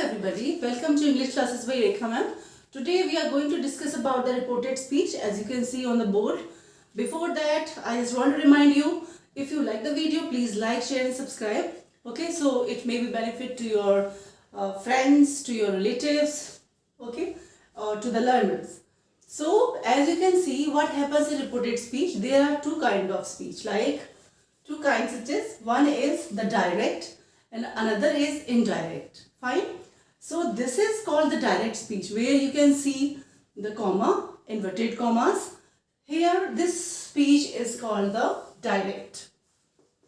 everybody, welcome to English classes by Rekha ma'am. Today we are going to discuss about the reported speech as you can see on the board. Before that, I just want to remind you, if you like the video, please like, share and subscribe. Okay, so it may be benefit to your friends, to your relatives, okay, or to the learners. So as you can see, what happens in reported speech, there are two kinds of speech, like two kinds it is. One is the direct and another is indirect. Fine. So this is called the direct speech, where you can see the comma, inverted commas. Here this speech is called the direct.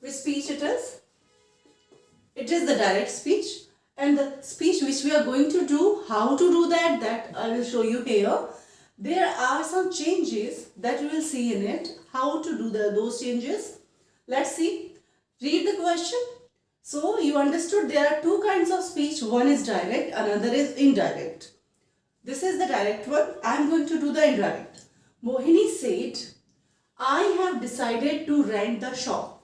Which speech it is? It is the direct speech, and the speech which we are going to do, how to do that I will show you here. There are some changes that you will see in it. How to do those changes? Let's see. Read the question. So you understood there are two kinds of speech. One is direct, another is indirect. This is the direct one. I am going to do the indirect. Mohini said, I have decided to rent the shop.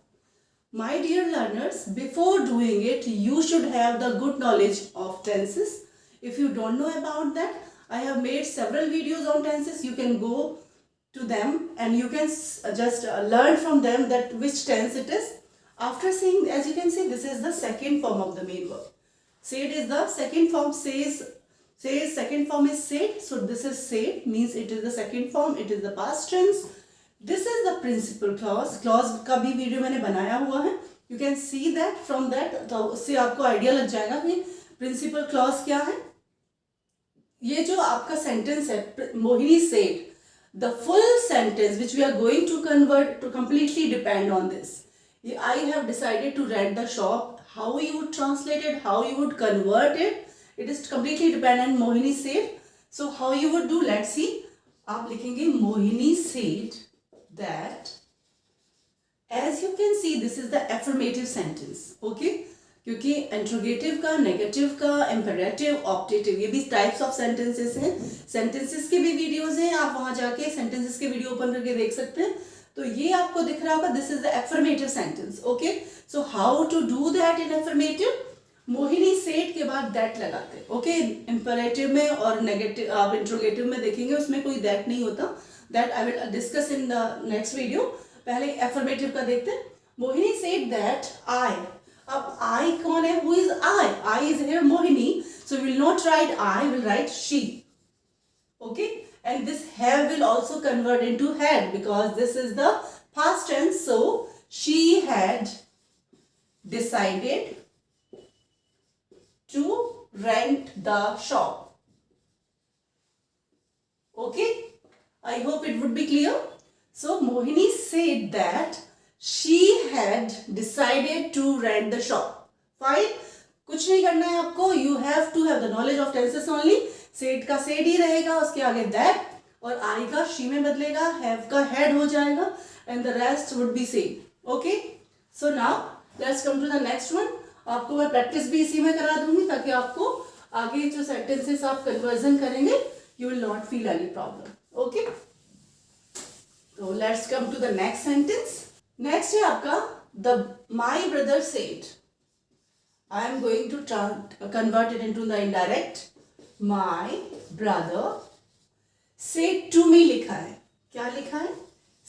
My dear learners, before doing it, you should have the good knowledge of tenses. If you don't know about that, I have made several videos on tenses. You can go to them and you can just learn from them that which tense it is. After seeing, as you can see, this is the second form of the main verb. Said is the second form. Says second form is said. So this is said, means it is the second form. It is the past tense. This is the principal clause. Clause का भी video मैंने बनाया हुआ है. You can see that from that. तो उससे आपको idea लग जाएगा कि principal clause क्या है. ये जो आपका सेंटेंस है, Mohini said, the full sentence which we are going to convert to completely depend on this. I have decided to rent the shop. How you would translate it, how you would convert it, it is completely dependent. Mohini said. So how you would do, let's see. आप लिखेंगे Mohini said that. As you can see, this is the affirmative sentence. Okay? क्योंकि interrogative का, negative का, imperative, optative, ये भी types of sentences हैं. Sentences के भी videos हैं. आप वहाँ जाके sentences के video open करके देख सकते हैं. तो ये आपको दिख रहा होगा, this is the affirmative sentence. Okay, so how to do that in affirmative? Mohini said के बाद that लगाते. Okay, imperative में और negative आप interrogative में देखेंगे उसमें कोई that नहीं होता. That I will discuss in the next video. पहले affirmative का देखते हैं. Mohini said that I. अब I कौन है? Who is I? I is here Mohini. So we will not write I, we will write she. Okay. And this have will also convert into had because this is the past tense. So she had decided to rent the shop. Okay, I hope it would be clear. So Mohini said that she had decided to rent the shop. Fine. कुछ नहीं करना है आपको. You have to have the knowledge of tenses only. Said का said he रहेगा, उसके आगे that, और आई का शी में बदलेगा, हैव का हैड हो जाएगा, and the rest would be same. Okay, so now let's come to the next one. आपको मैं प्रैक्टिस भी इसी में करा दूंगी ताकि आपको आगे जो सेंटेंसेस आप कन्वर्जन करेंगे you will not feel any problem. Okay, तो let's come to the next sentence. Next है आपका the my brother said. I am going to convert it into the indirect. My brother said to me लिखा है. क्या लिखा है?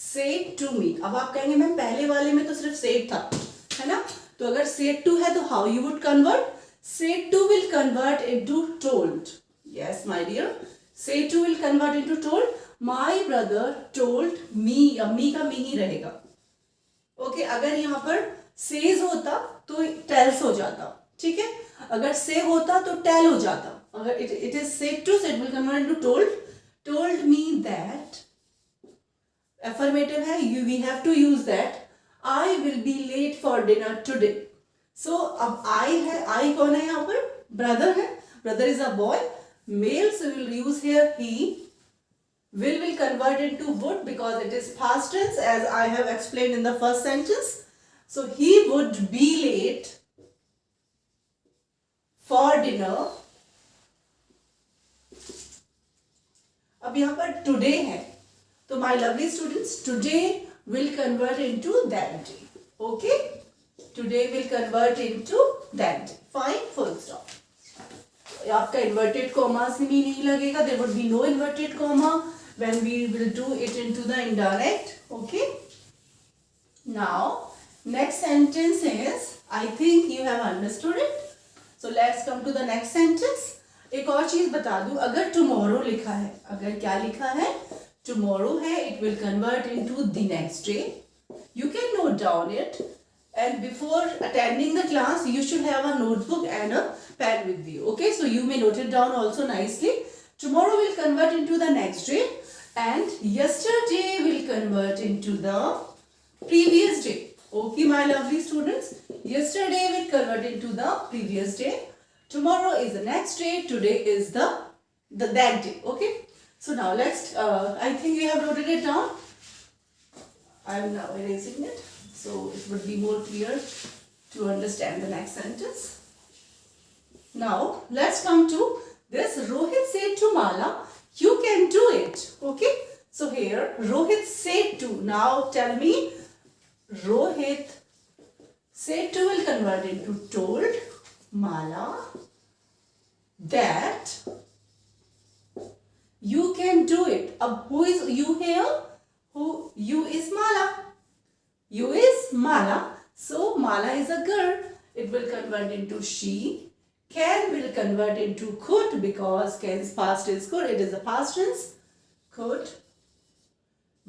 Said to me. अब आप कहेंगे मैम पहले वाले में तो सिर्फ said था, है ना? तो अगर said to है तो how you would convert? Said to will convert into told. Yes, my dear. Said to will convert into told. My brother told me. अब me का me ही रहेगा. Okay, अगर यहाँ पर says होता तो tells हो जाता. ठीक है? अगर say होता तो tell हो जाता. अगर it is said to, so it will convert into told. Told me that. Affirmative है, we have to use that. I will be late for dinner today. So अब I है, I कौन है यहाँ पर? Brother है. Brother is a boy. Male, so we will use here he. Will convert into would because it is past tense as I have explained in the first sentence. So he would be late for dinner. अब यहाँ पर today है तो my lovely students today will convert into that day. Okay, today will convert into that day. Fine, full stop. आपका inverted commas भी नहीं लगेगा. There would be no inverted comma when we will do it into the indirect. Okay. Now next sentence is, I think you have understood it. So let's come to the next sentence. एक और चीज बता दूं, अगर tomorrow लिखा है, अगर क्या लिखा है, tomorrow है, it will convert into the next day. You can note down it, and before attending the class you should have a notebook and a pen with you. Okay, so you may note it down also nicely. Tomorrow will convert into the next day, and yesterday will convert into the previous day. Okay, my lovely students, yesterday will convert into the previous day, tomorrow is the next day, today is the that day. Okay, so now let's I think you have noted it down. I am now erasing it so it would be more clear to understand the next sentence. Now let's come to this. Rohit said to Mala, you can do it. Okay, so here Rohit said to, now tell me, Rohit said to will convert into told Mala that you can do it. Ab who is you here? Who? You is Mala. You is Mala. So Mala is a girl. It will convert into she. Can will convert into could because can's past is could. It is the past tense. Could.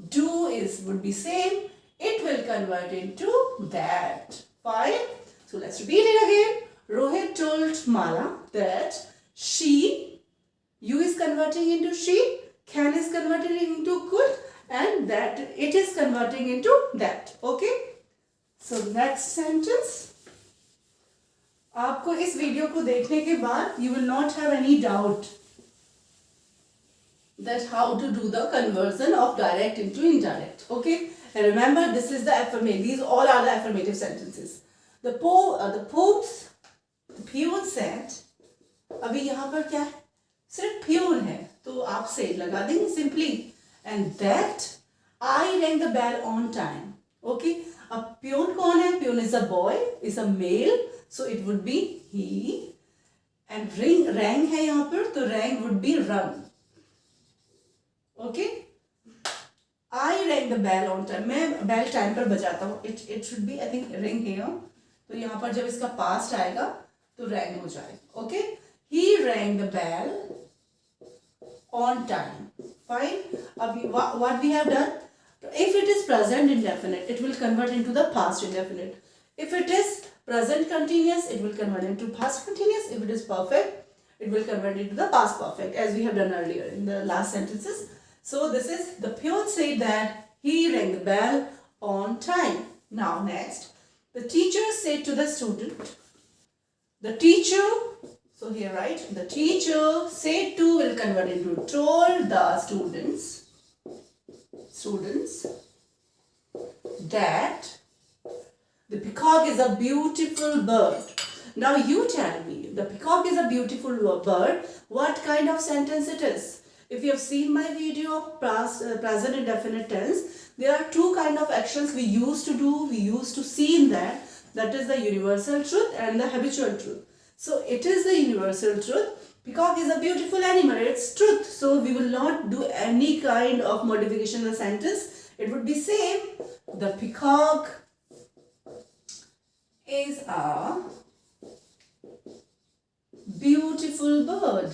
Do is would be same. It will convert into that. Fine. So let's repeat it again. Rohit told Mala that she, you is converting into she, can is converting into could, and that it is converting into that. Okay. So next sentence. आपको इस video को देखने के बाद you will not have any doubt that how to do the conversion of direct into indirect. Okay. And remember, this is the affirmative. These all are the affirmative sentences. The poems, the peon said. अभी यहाँ पर क्या है? सिर्फ peon है, तो आप said लगा देंगे simply. And that I rang the bell on time. Okay. अब peon कौन है? Peon is a boy, is a male, so it would be he. And rang है यहाँ पर, तो rang would be rung. Okay. I rang the bell on time. मैं bell time पर बजाता हूँ. It should be I think ring here. तो यहाँ पर जब इसका past आएगा तो rang हो जाएगा. Okay. He rang the bell on time. Fine. अब what we have done? If it is present indefinite, it will convert into the past indefinite. If it is present continuous, it will convert into past continuous. If it is perfect, it will convert into the past perfect, as we have done earlier in the last sentences. So this is, the peon said that he rang the bell on time. Now next, the teacher said to the student, the teacher, so here right, the teacher said to will convert into told the students that the peacock is a beautiful bird. Now you tell me, the peacock is a beautiful bird, what kind of sentence it is? If you have seen my video, present indefinite tense, there are two kind of actions we used to do, we used to see in that. That is the universal truth and the habitual truth. So it is the universal truth. Peacock is a beautiful animal, it's truth. So we will not do any kind of modification in the sentence. It would be same. The peacock is a beautiful bird.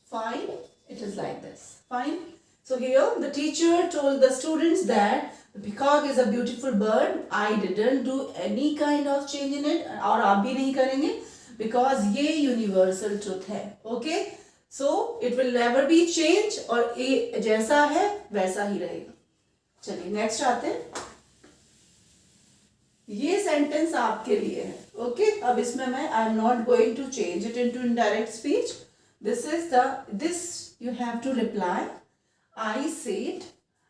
Fine. It is like this. Fine. So here the teacher told the students that the peacock is a beautiful bird. I didn't do any kind of change in it और आप भी नहीं करेंगे because ये universal truth है. Okay. So it will never be changed और ये जैसा है वैसा ही रहेगा. चलिए next आते हैं. ये sentence आपके लिए है. Okay. अब इसमें मैं I am not going to change it into indirect speech. This you have to reply. I said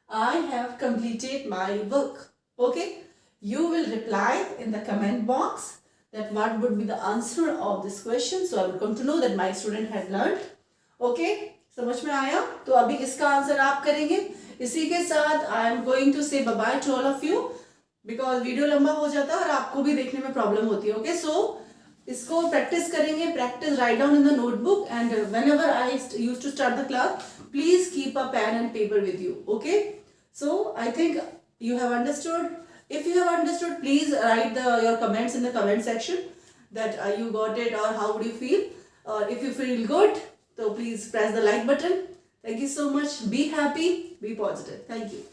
I have completed my work. Okay. You will reply in the comment box that what would be the answer of this question. So I will come to know that my student had learned. Okay. समझ में आया? तो अभी इसका answer आप करेंगे. इसी के साथ I am going to say bye bye to all of you because video लंबा हो जाता है और आपको भी देखने में प्रॉब्लम होती है. Okay. So इसको प्रैक्टिस करेंगे. Practice, write down in the notebook, and whenever I used to start the class, please keep a pen and paper with you. Okay? So I think you have understood. If you have understood, please write your comments in the comment section that you got it, or how would you feel. Or if you feel good, so please press the like button. Thank you so much. Be happy, be positive. Thank you.